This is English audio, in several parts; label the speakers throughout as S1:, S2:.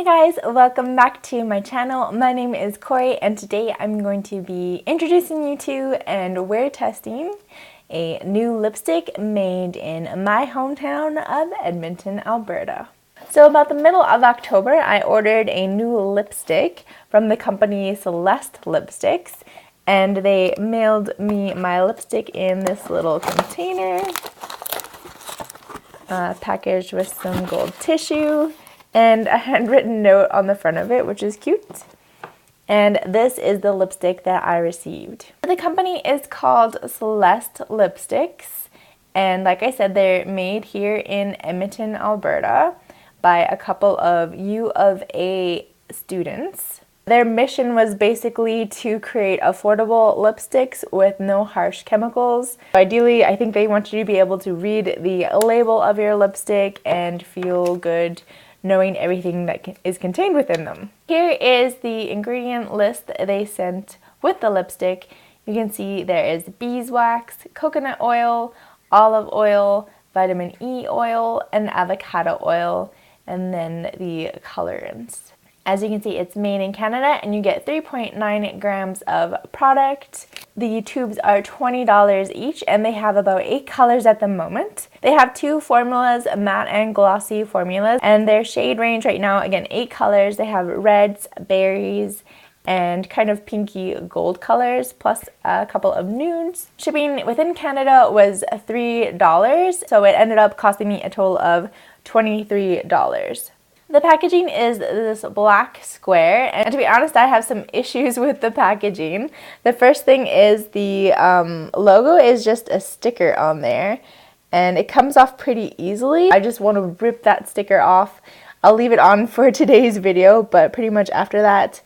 S1: Hey guys, welcome back to my channel. My name is Corrie and today I'm going to be introducing you to and wear testing a new lipstick made in my hometown of Edmonton, Alberta. So about the middle of October, I ordered a new lipstick from the company Seleste lipsticks, and they mailed me my lipstick in this little container, packaged with some gold tissue and a handwritten note on the front of it, which is cute. And this is the lipstick that I received. The company is called Seleste Lipsticks, and like I said, they're made here in Edmonton, Alberta by a couple of U of A students. Their mission was basically to create affordable lipsticks with no harsh chemicals. Ideally, I think they want you to be able to read the label of your lipstick and feel good knowing everything that is contained within them. Here is the ingredient list that they sent with the lipstick. You can see there is beeswax, coconut oil, olive oil, vitamin E oil, and avocado oil, and then the colorants. As you can see, it's made in Canada and you get 3.9 grams of product. The tubes are $20 each and they have about 8 colors at the moment. They have 2 formulas, matte and glossy formulas, and their shade range right now, again, 8 colors. They have reds, berries, and kind of pinky gold colors, plus a couple of nudes. Shipping within Canada was $3, so it ended up costing me a total of $23. The packaging is this black square, and to be honest, I have some issues with the packaging. The first thing is the logo is just a sticker on there, and it comes off pretty easily. I just want to rip that sticker off. I'll leave it on for today's video, but pretty much after that,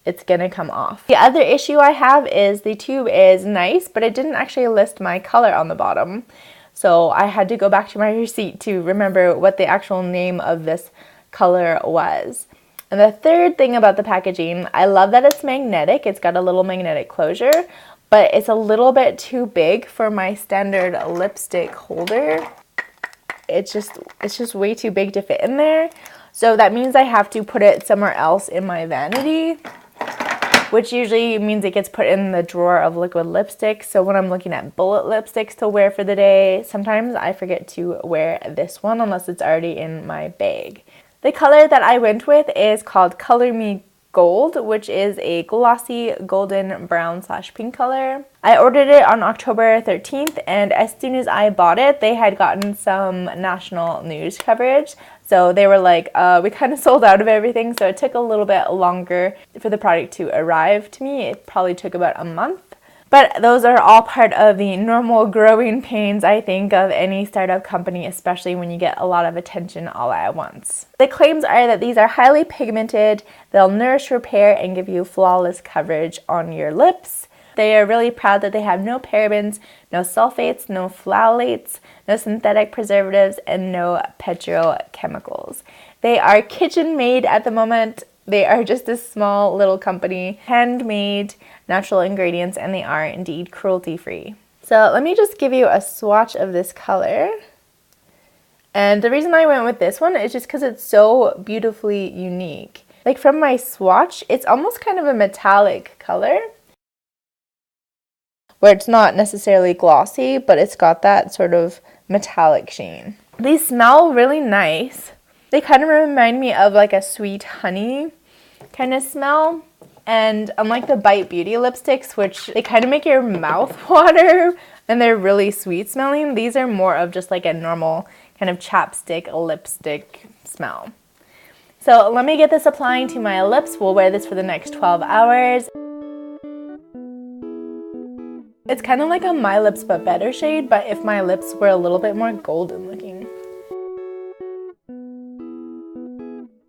S1: it's gonna come off. The other issue I have is the tube is nice, but it didn't actually list my color on the bottom. So I had to go back to my receipt to remember what the actual name of this color was. And the third thing about the packaging, I love that it's magnetic. It's got a little magnetic closure, but it's a little bit too big for my standard lipstick holder. It's just way too big to fit in there. So that means I have to put it somewhere else in my vanity, which usually means it gets put in the drawer of liquid lipstick. So when I'm looking at bullet lipsticks to wear for the day, sometimes I forget to wear this one unless it's already in my bag. The color that I went with is called Color Me Gold, which is a glossy golden brown / pink color. I ordered it on October 13th, and as soon as I bought it, they had gotten some national news coverage. So they were like, we kind of sold out of everything, so it took a little bit longer for the product to arrive to me. It probably took about a month. But those are all part of the normal growing pains, I think, of any startup company, especially when you get a lot of attention all at once. The claims are that these are highly pigmented, they'll nourish, repair, and give you flawless coverage on your lips. They are really proud that they have no parabens, no sulfates, no phthalates, no synthetic preservatives, and no petrochemicals. They are kitchen made at the moment. They are just a small little company, handmade, natural ingredients, and they are indeed cruelty-free. So let me just give you a swatch of this color. And the reason I went with this one is just because it's so beautifully unique. Like from my swatch, it's almost kind of a metallic color, where it's not necessarily glossy, but it's got that sort of metallic sheen. These smell really nice. They kind of remind me of like a sweet honey kind of smell. And unlike the Bite Beauty lipsticks, which they kind of make your mouth water and they're really sweet smelling, these are more of just like a normal kind of chapstick lipstick smell. So let me get this applying to my lips. We'll wear this for the next 12 hours. It's kind of like a My Lips But Better shade, but if my lips were a little bit more golden looking.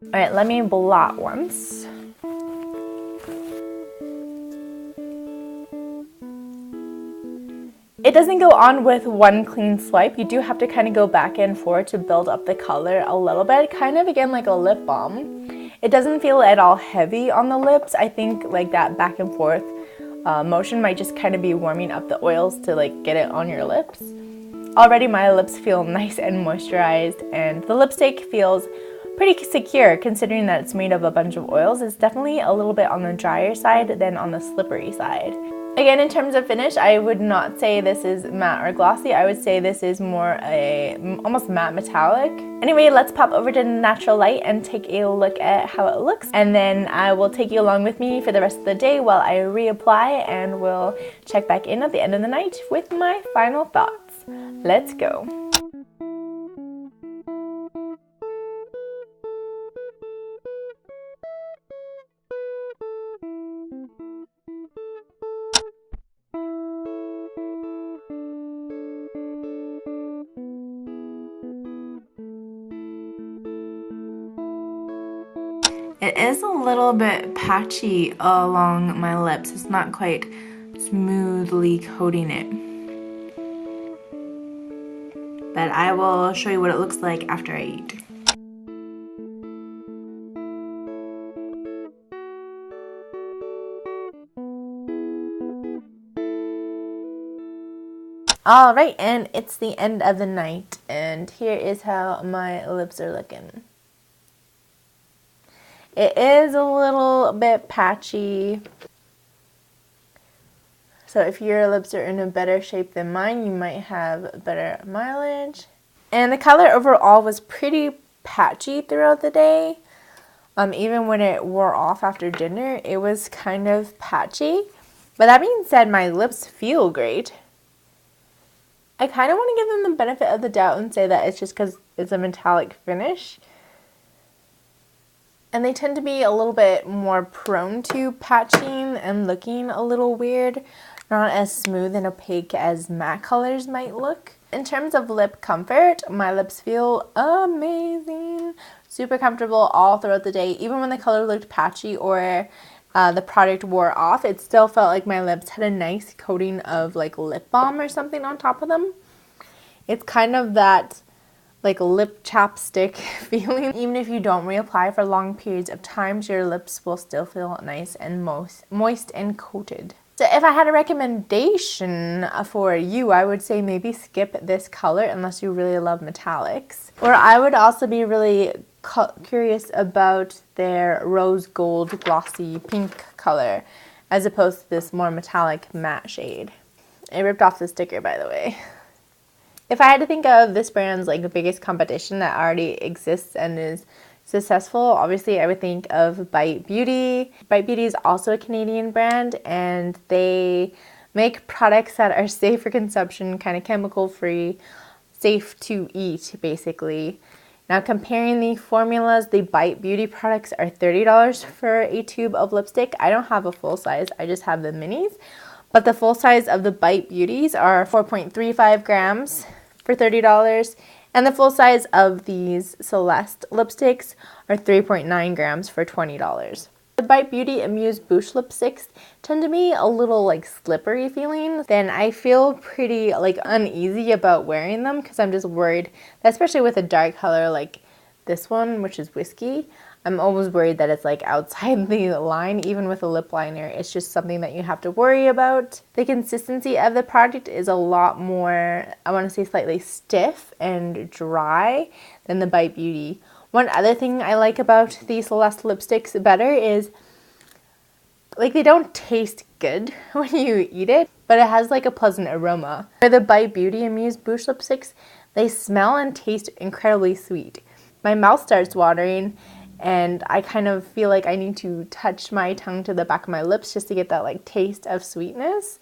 S1: Alright, let me blot once. It doesn't go on with one clean swipe. You do have to kind of go back and forth to build up the color a little bit, kind of again like a lip balm. It doesn't feel at all heavy on the lips. I think like that back and forth motion might just kind of be warming up the oils to like get it on your lips. Already my lips feel nice and moisturized, and the lipstick feels pretty secure considering that it's made of a bunch of oils. It's definitely a little bit on the drier side than on the slippery side. Again, in terms of finish, I would not say this is matte or glossy. I would say this is more a almost matte metallic. Anyway, let's pop over to natural light and take a look at how it looks. And then I will take you along with me for the rest of the day while I reapply, and we'll check back in at the end of the night with my final thoughts. Let's go. It is a little bit patchy along my lips. It's not quite smoothly coating it. But I will show you what it looks like after I eat. Alright, and it's the end of the night, and here is how my lips are looking. It is a little bit patchy, so if your lips are in a better shape than mine, you might have better mileage. And the color overall was pretty patchy throughout the day. Even when it wore off after dinner, it was kind of patchy. But that being said, my lips feel great. I kind of want to give them the benefit of the doubt and say that it's just because it's a metallic finish. And they tend to be a little bit more prone to patching and looking a little weird, not as smooth and opaque as matte colors might look. In terms of lip comfort, my lips feel amazing. Super comfortable all throughout the day. Even when the color looked patchy or the product wore off, it still felt like my lips had a nice coating of like lip balm or something on top of them. It's kind of that like lip chapstick feeling. Even if you don't reapply for long periods of time, your lips will still feel nice and moist and coated. So if I had a recommendation for you, I would say maybe skip this color unless you really love metallics. Or I would also be really curious about their rose gold glossy pink color as opposed to this more metallic matte shade. I ripped off the sticker, by the way. If I had to think of this brand's like biggest competition that already exists and is successful, obviously I would think of Bite Beauty. Bite Beauty is also a Canadian brand, and they make products that are safe for consumption, kind of chemical free, safe to eat basically. Now comparing the formulas, the Bite Beauty products are $30 for a tube of lipstick. I don't have a full size, I just have the minis. But the full size of the Bite Beauties are 4.35 grams for $30. And the full size of these Seleste lipsticks are 3.9 grams for $20. The Bite Beauty Amuse Bouche lipsticks tend to be a little like slippery feeling. Then I feel pretty like uneasy about wearing them because I'm just worried, especially with a dark color like this one, which is Whiskey. I'm always worried that it's like outside the line. Even with a lip liner, it's just something that you have to worry about. The consistency of the product is a lot more, I want to say slightly stiff and dry than the Bite Beauty. One other thing I like about the Seleste lipsticks better is like they don't taste good when you eat it, but it has like a pleasant aroma. For the Bite Beauty Amuse Bouche lipsticks, they smell and taste incredibly sweet. My mouth starts watering, and I kind of feel like I need to touch my tongue to the back of my lips just to get that like taste of sweetness.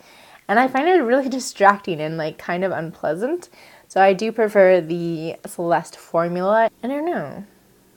S1: And I find it really distracting and like kind of unpleasant. So I do prefer the Seleste formula. I don't know,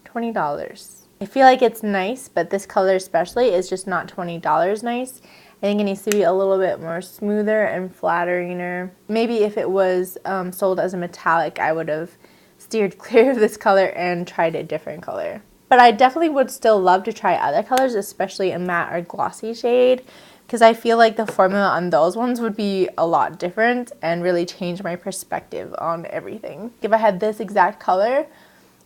S1: $20. I feel like it's nice, but this color especially is just not $20 nice. I think it needs to be a little bit more smoother and flattering. Maybe if it was sold as a metallic, I would have steered clear of this color and tried a different color. But I definitely would still love to try other colors, especially a matte or glossy shade, because I feel like the formula on those ones would be a lot different and really change my perspective on everything. If I had this exact color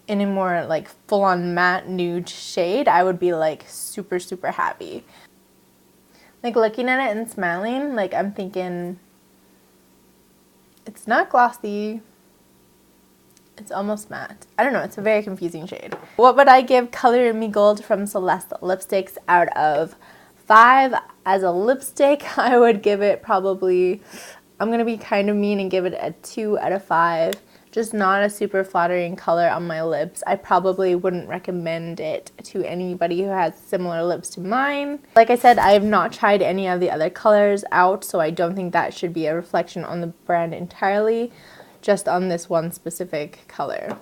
S1: in a more like full-on matte nude shade, I would be like super, super happy. Like looking at it and smiling, like I'm thinking, it's not glossy, It's almost matte. I don't know, it's a very confusing shade. What would I give Color Me Gold from Seleste lipsticks out of 5? As a lipstick, I would give it probably, I'm going to be kind of mean and give it a 2 out of 5. Just not a super flattering color on my lips. I probably wouldn't recommend it to anybody who has similar lips to mine. Like I said, I have not tried any of the other colors out, so I don't think that should be a reflection on the brand entirely, just on this one specific color.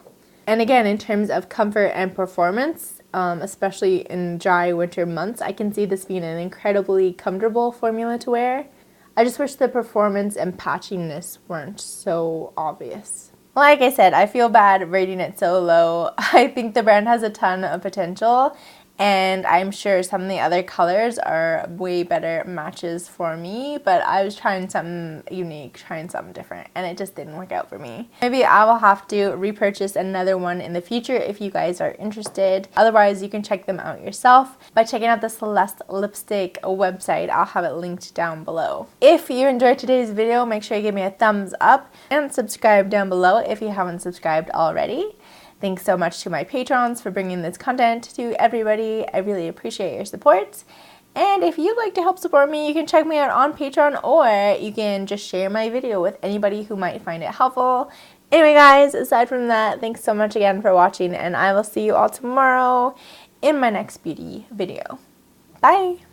S1: And again, in terms of comfort and performance, especially in dry winter months, I can see this being an incredibly comfortable formula to wear. I just wish the performance and patchiness weren't so obvious. Like I said, I feel bad rating it so low. I think the brand has a ton of potential, and I'm sure some of the other colors are way better matches for me, but I was trying something unique, trying something different, and it just didn't work out for me. Maybe I will have to repurchase another one in the future if you guys are interested. Otherwise, you can check them out yourself by checking out the Seleste lipstick website. I'll have it linked down below. If you enjoyed today's video, make sure you give me a thumbs up and subscribe down below if you haven't subscribed already. Thanks so much to my patrons for bringing this content to everybody. I really appreciate your support. And if you'd like to help support me, you can check me out on Patreon, or you can just share my video with anybody who might find it helpful. Anyway guys, aside from that, thanks so much again for watching, and I will see you all tomorrow in my next beauty video. Bye!